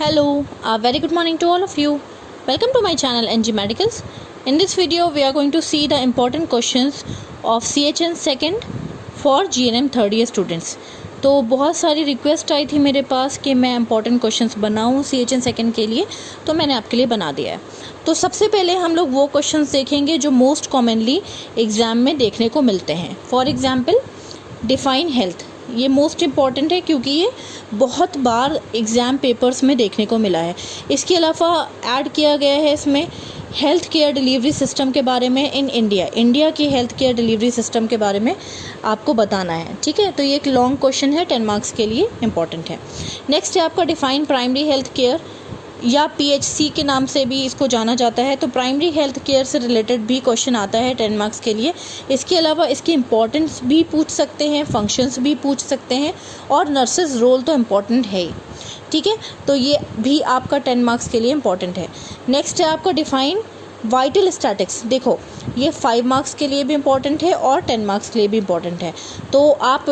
Hello, a very good morning to all of you. Welcome to my channel NG Medicals. In this video, we are going to see the important questions of CHN second for GNM third year students. तो बहुत सारी request आई थी मेरे पास कि मैं important questions बनाऊं CHN second के लिए, तो मैंने आपके लिए बना दिया है। तो सबसे पहले हम लोग वो क्वेश्चंस देखेंगे जो मोस्ट कॉमनली एग्ज़ाम में देखने को मिलते हैं। फॉर एग्जांपल, डिफाइन हेल्थ, ये मोस्ट इम्पॉर्टेंट है क्योंकि ये बहुत बार एग्ज़ाम पेपर्स में देखने को मिला है। इसके अलावा ऐड किया गया है इसमें हेल्थ केयर डिलीवरी सिस्टम के बारे में इन इंडिया की हेल्थ केयर डिलीवरी सिस्टम के बारे में आपको बताना है। ठीक है, तो ये एक लॉन्ग क्वेश्चन है, 10 मार्क्स के लिए इम्पॉर्टेंट है। नेक्स्ट है आपका डिफाइन प्राइमरी हेल्थ केयर या PHC के नाम से भी इसको जाना जाता है। तो प्राइमरी हेल्थ केयर से रिलेटेड भी क्वेश्चन आता है 10 मार्क्स के लिए। इसके अलावा इसकी इम्पोर्टेंस भी पूछ सकते हैं, फंक्शंस भी पूछ सकते हैं और नर्सेज रोल तो इम्पॉर्टेंट है ही। ठीक है, तो ये भी आपका 10 मार्क्स के लिए इम्पॉर्टेंट है। नेक्स्ट है आपका डिफाइन वाइटल स्टैटिक्स। देखो, ये 5 मार्क्स के लिए भी इम्पॉर्टेंट है और 10 मार्क्स के लिए भी इम्पॉर्टेंट है। तो आप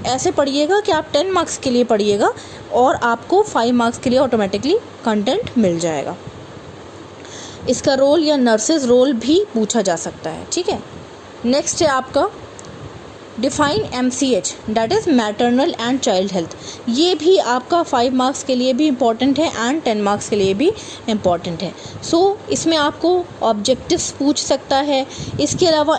ऐसे पढ़िएगा कि आप 10 मार्क्स के लिए पढ़िएगा और आपको 5 मार्क्स के लिए ऑटोमेटिकली कंटेंट मिल जाएगा। इसका रोल या नर्सेज रोल भी पूछा जा सकता है। ठीक है, नेक्स्ट है आपका define MCH, that is maternal and child health. ये भी आपका 5 मार्क्स के लिए भी इम्पॉर्टेंट है एंड 10 मार्क्स के लिए भी इम्पॉर्टेंट है। सो इसमें आपको ऑब्जेक्टिव्स पूछ सकता है। इसके अलावा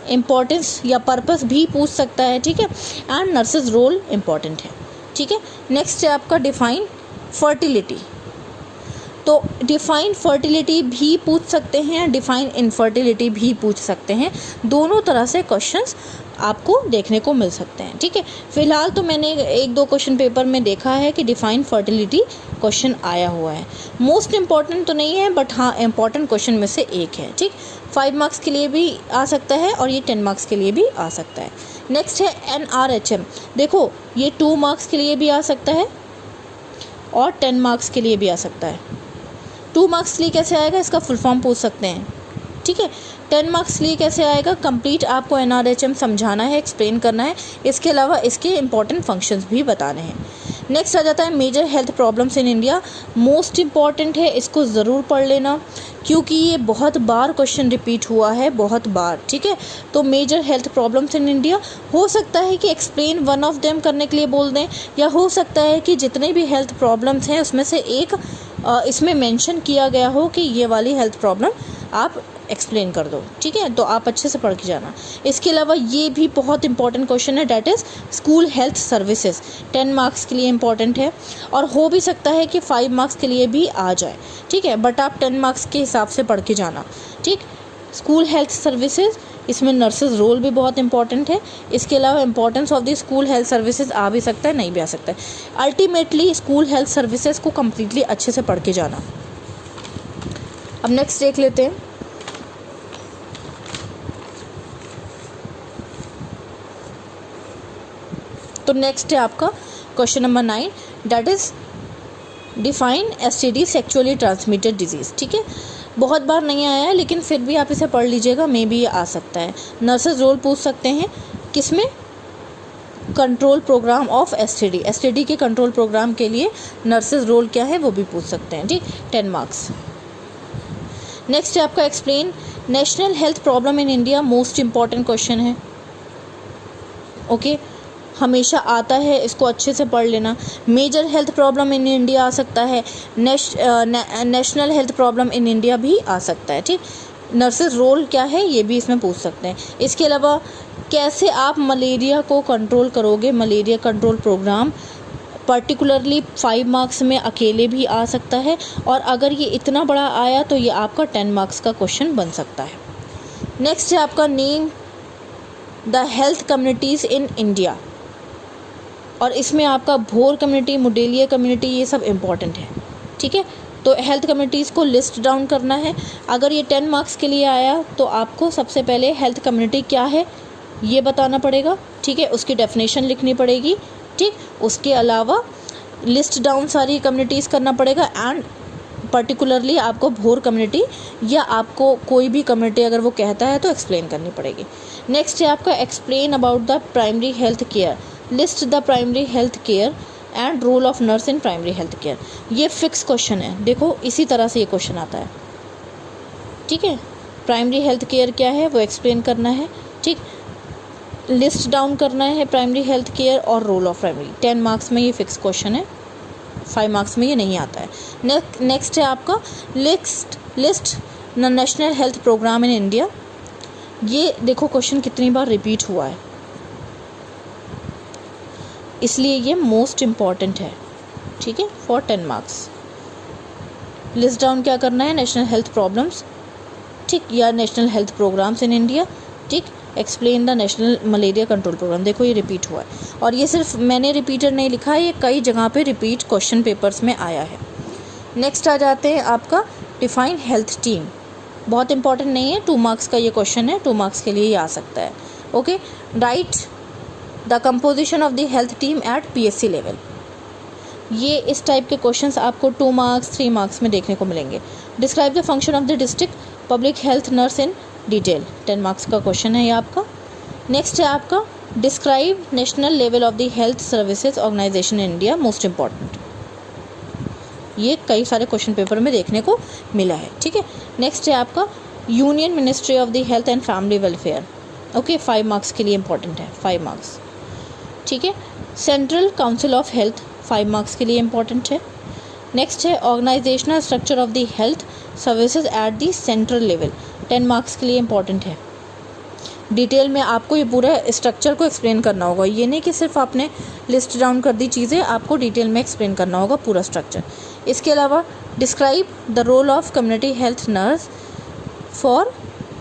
इम्पॉर्टेंस या पर्पस भी पूछ सकता है। ठीक है, एंड नर्सेज रोल इम्पॉर्टेंट है। ठीक है, नेक्स्ट है आपका डिफाइन फर्टिलिटी। तो डिफाइन फर्टिलिटी भी पूछ सकते हैं, डिफाइन इनफर्टिलिटी भी पूछ सकते हैं। दोनों तरह से क्वेश्चंस आपको देखने को मिल सकते हैं। ठीक है, फिलहाल तो मैंने 1-2 क्वेश्चन पेपर में देखा है कि डिफाइन फर्टिलिटी क्वेश्चन आया हुआ है। मोस्ट इम्पॉर्टेंट तो नहीं है, बट हाँ इम्पॉर्टेंट क्वेश्चन में से एक है। ठीक, 5 मार्क्स के लिए भी आ सकता है और ये 10 मार्क्स के लिए भी आ सकता है। नेक्स्ट है NRHM। देखो, ये 2 मार्क्स के लिए भी आ सकता है और 10 मार्क्स के लिए भी आ सकता है। 2 मार्क्स के लिए कैसे आएगा, इसका फुल फॉर्म पूछ सकते हैं। ठीक है, 10 मार्क्स के लिए कैसे आएगा, कंप्लीट आपको NRHM समझाना है, एक्सप्लेन करना है। इसके अलावा इसके इंपॉर्टेंट फंक्शंस भी बताने हैं। नेक्स्ट आ जाता है major health problems in India. Most important है, इसको ज़रूर पढ़ लेना क्योंकि ये बहुत बार क्वेश्चन रिपीट हुआ है, बहुत बार। ठीक है, तो major health problems in India, हो सकता है कि एक्सप्लेन वन ऑफ देम करने के लिए बोल दें, या हो सकता है कि जितने भी हेल्थ प्रॉब्लम्स हैं उसमें से एक इसमें मेंशन किया गया हो कि ये वाली हेल्थ प्रॉब्लम आप एक्सप्लेन कर दो। ठीक है, तो आप अच्छे से पढ़ के जाना। इसके अलावा ये भी बहुत इंपॉर्टेंट क्वेश्चन है, that is school health services. 10 marks के लिए इंपॉर्टेंट है और हो भी सकता है कि 5 मार्क्स के लिए भी आ जाए। ठीक है, बट आप 10 मार्क्स के हिसाब से पढ़ के जाना। ठीक, स्कूल हेल्थ सर्विसेज, इसमें नर्सेज रोल भी बहुत इंपॉर्टेंट है। इसके अलावा importance of the school health services आ भी सकता है, नहीं भी आ सकता है। अल्टीमेटली स्कूल हेल्थ सर्विसेज को कम्प्लीटली अच्छे से पढ़ के जाना। अब नेक्स्ट देख लेते हैं। तो नेक्स्ट है आपका question number 9, that is define STD, sexually transmitted disease. ठीक है, बहुत बार नहीं आया है लेकिन फिर भी आप इसे पढ़ लीजिएगा, मे बी ये आ सकता है। नर्सेज रोल पूछ सकते हैं किसमें, कंट्रोल प्रोग्राम ऑफ STD के कंट्रोल प्रोग्राम के लिए नर्सेज रोल क्या है वो भी पूछ सकते हैं। ठीक, 10 मार्क्स। नेक्स्ट है आपका explain national health problem in India. Most important question है। ओके, हमेशा आता है, इसको अच्छे से पढ़ लेना। Major health problem in India आ सकता है, national health problem in India भी आ सकता है। ठीक, नर्सेज रोल क्या है ये भी इसमें पूछ सकते हैं। इसके अलावा कैसे आप मलेरिया को कंट्रोल करोगे, malaria control programme particularly 5 marks में अकेले भी आ सकता है और अगर ये इतना बड़ा आया तो ये आपका 10 मार्क्स का क्वेश्चन बन सकता है। नेक्स्ट है आपका name the health communities in India, और इसमें आपका भोर कम्युनिटी, मुडेलिया कम्युनिटी, ये सब इम्पॉर्टेंट है। ठीक है, तो हेल्थ कम्युनिटीज़ को लिस्ट डाउन करना है। अगर ये 10 मार्क्स के लिए आया तो आपको सबसे पहले हेल्थ कम्युनिटी क्या है ये बताना पड़ेगा। ठीक है, उसकी डेफिनेशन लिखनी पड़ेगी। ठीक, उसके अलावा लिस्ट डाउन सारी कम्युनिटीज़ करना पड़ेगा एंड पर्टिकुलरली आपको भोर कम्युनिटी या आपको कोई भी कम्युनिटी अगर वो कहता है तो एक्सप्लेन करनी पड़ेगी। नेक्स्ट है आपका explain about the primary health care, list the primary health care and role of nurse in primary health care. ये फिक्स क्वेश्चन है, देखो इसी तरह से ये क्वेश्चन आता है, ठीक है। प्राइमरी हेल्थ केयर क्या है वो एक्सप्लेन करना है, ठीक, लिस्ट डाउन करना है प्राइमरी हेल्थ केयर और रोल ऑफ प्राइमरी। 10 मार्क्स में ये फिक्स क्वेश्चन है, 5 मार्क्स में ये नहीं आता है। नेक्स्ट है आपका list national health programme in India. ये देखो क्वेश्चन कितनी बार रिपीट हुआ है, इसलिए ये मोस्ट इम्पॉर्टेंट है, ठीक है, फॉर 10 मार्क्स। लिस्ट डाउन क्या करना है, नेशनल हेल्थ प्रॉब्लम्स, ठीक, या national health programs in India, ठीक, explain the national malaria control program. देखो ये रिपीट हुआ है, और ये सिर्फ मैंने रिपीटेड नहीं लिखा है, ये कई जगह पे रिपीट क्वेश्चन पेपर्स में आया है। नेक्स्ट आ जाते हैं आपका डिफाइन हेल्थ टीम। बहुत इंपॉर्टेंट नहीं है, 2 मार्क्स का ये क्वेश्चन है, 2 मार्क्स के लिए ये आ सकता है। Okay, write the composition of the health team at PSC level. ये इस टाइप के क्वेश्चंस आपको 2 मार्क्स 3 मार्क्स में देखने को मिलेंगे। Describe the function of the district public health nurse in detail, 10 marks का क्वेश्चन है ये आपका। नेक्स्ट है आपका describe national level of the health services organization in India, most important. ये कई सारे क्वेश्चन पेपर में देखने को मिला है, ठीक है। नेक्स्ट है आपका union ministry of the health and family welfare. Okay, 5 marks के लिए इंपॉर्टेंट है, 5 मार्क्स, ठीक है। Central council of health, 5 marks के लिए इंपॉर्टेंट है। नेक्स्ट है organizational structure of the health services at the central level, 10 marks के लिए इंपॉर्टेंट है। डिटेल में आपको ये पूरा स्ट्रक्चर को एक्सप्लेन करना होगा, ये नहीं कि सिर्फ आपने लिस्ट डाउन कर दी चीज़ें, आपको डिटेल में एक्सप्लेन करना होगा पूरा स्ट्रक्चर। इसके अलावा describe the role of community health nurse for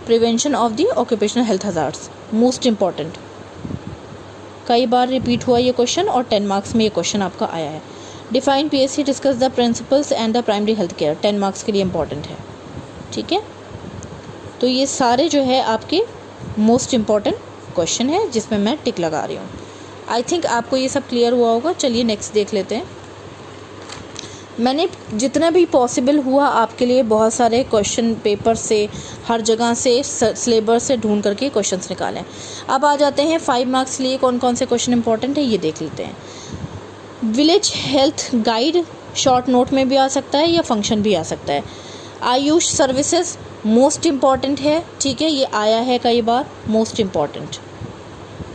prevention of the occupational health hazards, most important. कई बार रिपीट हुआ ये क्वेश्चन और 10 मार्क्स में ये क्वेश्चन आपका आया है। Define PSC discuss the principles and the primary health care, 10 marks के लिए इंपॉर्टेंट है, ठीक है। तो ये सारे जो है आपके मोस्ट इम्पॉर्टेंट क्वेश्चन है जिसमें मैं टिक लगा रही हूँ। आई थिंक आपको ये सब क्लियर हुआ होगा। चलिए नेक्स्ट देख लेते हैं। मैंने जितना भी पॉसिबल हुआ आपके लिए बहुत सारे क्वेश्चन पेपर से, हर जगह से, सिलेबस से ढूंढ करके क्वेश्चंस निकाले। अब आ जाते हैं 5 मार्क्स के लिए कौन कौन से क्वेश्चन इंपॉर्टेंट है ये देख लेते हैं। Village health guide short note में भी आ सकता है या फंक्शन भी आ सकता है। आयुष सर्विसेज मोस्ट इम्पॉर्टेंट है, ठीक है, ये आया है कई बार, most important.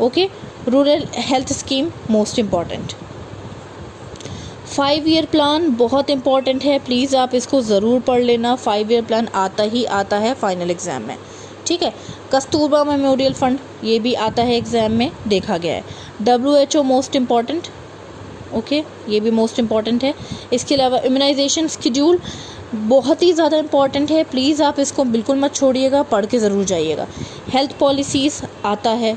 Okay, rural health scheme most important. 5 year plan बहुत इंपॉर्टेंट है, प्लीज़ आप इसको ज़रूर पढ़ लेना। 5 ईयर प्लान आता ही आता है फाइनल एग्ज़ाम में, ठीक है। कस्तूरबा मेमोरियल फंड ये भी आता है एग्ज़ाम में, देखा गया है। WHO मोस्ट इम्पॉर्टेंट, ओके, ये भी मोस्ट इम्पॉर्टेंट है। इसके अलावा इम्यूनाइजेशन शेड्यूल बहुत ही ज़्यादा इंपॉर्टेंट है, प्लीज़ आप इसको बिल्कुल मत छोड़िएगा, पढ़ के ज़रूर जाइएगा। हेल्थ पॉलिसीज़ आता है,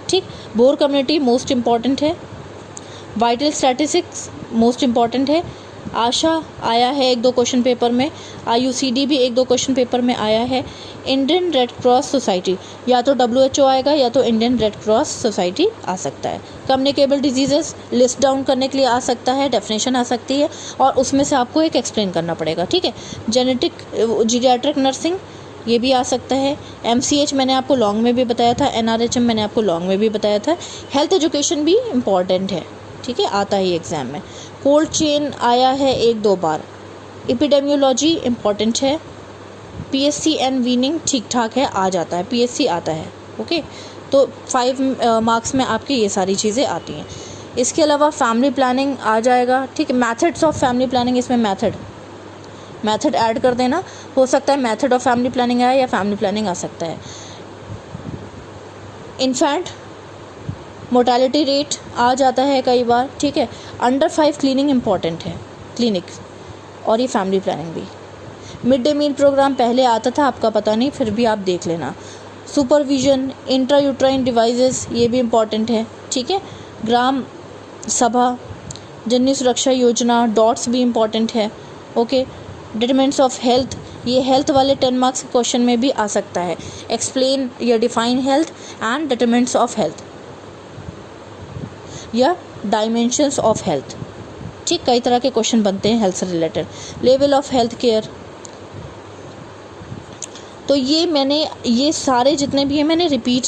ठीक। बोर कम्युनिटी मोस्ट इम्पॉर्टेंट है। वाइटल स्टैटिस्टिक्स मोस्ट इम्पॉर्टेंट है। आशा आया है 1-2 क्वेश्चन पेपर में, IUCD भी 1-2 क्वेश्चन पेपर में आया है। इंडियन रेड क्रॉस सोसाइटी, या तो WHO आएगा या तो इंडियन रेड क्रॉस सोसाइटी आ सकता है। कम्युनिकेबल डिजीज़ेस लिस्ट डाउन करने के लिए आ सकता है, डेफिनेशन आ सकती है, और उसमें से आपको एक एक्सप्लेन करना पड़ेगा, ठीक है। जीरियाट्रिक नर्सिंग ये भी आ सकता है। MCH मैंने आपको लॉन्ग में भी बताया था, NRHM मैंने आपको लॉन्ग में भी बताया था। हेल्थ एजुकेशन भी इम्पॉर्टेंट है, ठीक है, आता ही एग्ज़ाम में। कोल्ड चेन आया है 1-2 बार। एपिडेमियोलॉजी इम्पॉर्टेंट है। PSC एंड वीनिंग ठीक ठाक है, आ जाता है, PSC आता है, ओके। तो 5 मार्क्स में आपकी ये सारी चीज़ें आती हैं। इसके अलावा फैमिली प्लानिंग आ जाएगा, ठीक है। मैथड्स ऑफ फैमिली प्लानिंग, इसमें मैथड ऐड कर देना, हो सकता है मैथड ऑफ फैमिली प्लानिंग आए या फैमिली प्लानिंग आ सकता है। इन्फेंट मोर्टेलिटी रेट आ जाता है कई बार, ठीक है। अंडर 5 क्लीनिंग इम्पॉर्टेंट है, क्लिनिक, और ये फैमिली प्लानिंग भी। मिड डे मील प्रोग्राम पहले आता था, आपका पता नहीं, फिर भी आप देख लेना। सुपरविजन, इंट्रायूट्राइन डिवाइसेस ये भी इम्पॉर्टेंट है, ठीक है। ग्राम सभा, जननी सुरक्षा योजना, डॉट्स भी इम्पॉर्टेंट है, ओके। डिटरमिनेंट्स ऑफ हेल्थ, ये हेल्थ वाले 10 मार्क्स क्वेश्चन में भी आ सकता है। एक्सप्लेन या define health and determinants of health या डायमेंशंस ऑफ हेल्थ, ठीक, कई तरह के क्वेश्चन बनते हैं हेल्थ से related. Level of health care, तो ये सारे जितने भी हैं मैंने रिपीट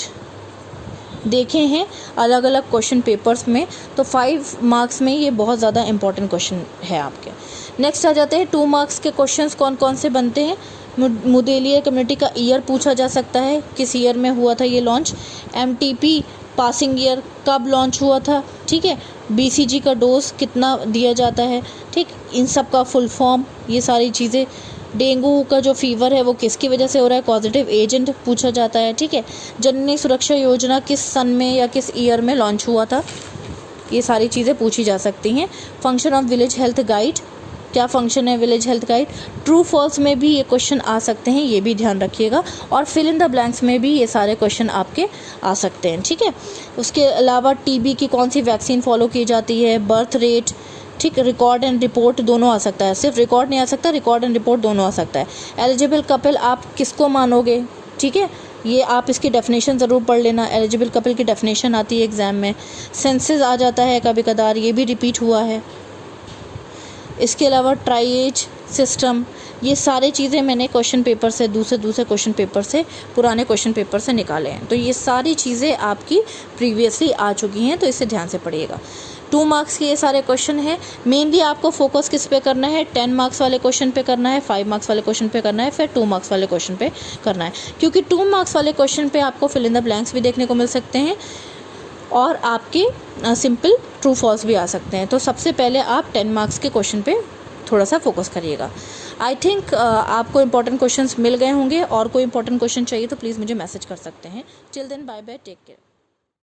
देखे हैं अलग अलग क्वेश्चन पेपर्स में, तो 5 मार्क्स में ये बहुत ज़्यादा इंपॉर्टेंट क्वेश्चन है आपके। नेक्स्ट आ जाते हैं 2 मार्क्स के क्वेश्चंस कौन कौन से बनते हैं। मुदेलियर कम्युनिटी का ईयर पूछा जा सकता है, किस ईयर में हुआ था ये लॉन्च। MTP पासिंग ईयर कब लॉन्च हुआ था, ठीक है। BCG का डोज कितना दिया जाता है, ठीक, इन सब का फुल फॉर्म, ये सारी चीज़ें। डेंगू का जो फीवर है वो किसकी वजह से हो रहा है, कॉजेटिव एजेंट पूछा जाता है, ठीक है। जननी सुरक्षा योजना किस सन में या किस ईयर में लॉन्च हुआ था, ये सारी चीज़ें पूछी जा सकती हैं। Function of village health guide, क्या फंक्शन है village health guide. True false में भी ये क्वेश्चन आ सकते हैं, ये भी ध्यान रखिएगा। और फिल इन द ब्लैंक्स में भी ये सारे क्वेश्चन आपके आ सकते हैं, ठीक है। उसके अलावा TB की कौन सी वैक्सीन फॉलो की जाती है, बर्थ रेट, ठीक, रिकॉर्ड एंड रिपोर्ट दोनों आ सकता है, सिर्फ रिकॉर्ड नहीं आ सकता, रिकॉर्ड एंड रिपोर्ट दोनों आ सकता है। एलिजिबल कपल आप किसको मानोगे, ठीक है, ये आप इसकी डेफिनेशन ज़रूर पढ़ लेना। एलिजिबल कपल की डेफिनेशन आती है एग्ज़ाम में। सेंसेस आ जाता है कभी कदार, ये भी रिपीट हुआ है। इसके अलावा ट्राइएज सिस्टम, ये सारी चीज़ें मैंने क्वेश्चन पेपर से दूसरे क्वेश्चन पेपर से, पुराने क्वेश्चन पेपर से निकाले हैं। तो ये सारी चीज़ें आपकी प्रीवियसली आ चुकी हैं, तो इसे ध्यान से पढ़िएगा। 2 मार्क्स के ये सारे क्वेश्चन हैं। मेनली आपको फोकस किस पे करना है, 10 मार्क्स वाले क्वेश्चन पे करना है, 5 मार्क्स वाले क्वेश्चन पे करना है, फिर 2 मार्क्स वाले क्वेश्चन पे करना है। क्योंकि 2 मार्क्स वाले क्वेश्चन पे आपको फिल इन द ब्लैंक्स भी देखने को मिल सकते हैं और आपके सिंपल ट्रू फॉल्स भी आ सकते हैं। तो सबसे पहले आप 10 मार्क्स के क्वेश्चन पे थोड़ा सा फोकस करिएगा। आई थिंक आपको इंपॉर्टेंट क्वेश्चंस मिल गए होंगे, और कोई इंपॉर्टेंट क्वेश्चन चाहिए तो प्लीज़ मुझे मैसेज कर सकते हैं। Till then bye bye, take care.